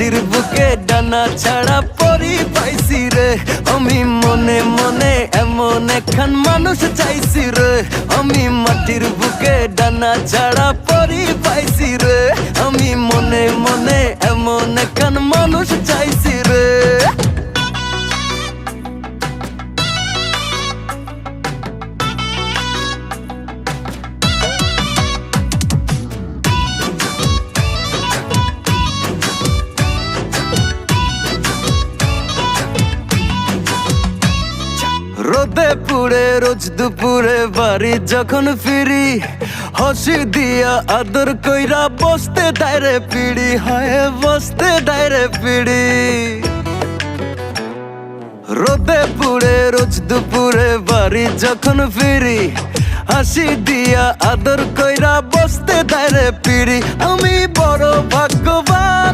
মাটির বুকে ডানা ছাড়া পরি পাইছি রে আমি মনে মনে এমন একখান মানুষ চাইছি রে আমি মাটির বুকে ডানা ছাড়া পরি পাইছি রে আমি মনে মনে এমন একখান মানুষ চাইছি রে রোদে পুড়ে রোজ দুপুরে বাড়ি যখন ফিরি হাসি দিয়া আদর কইরা বসতে দায়রে পিড়ি হয় বসতে দায়রে পিড়ি রোদে পুড়ে রোজ দুপুরে বাড়ি যখন ফিরি হাসি দিয়া আদর কইরা বসতে দায়রে পিড়ি আমি বড় ভাগ্যবান।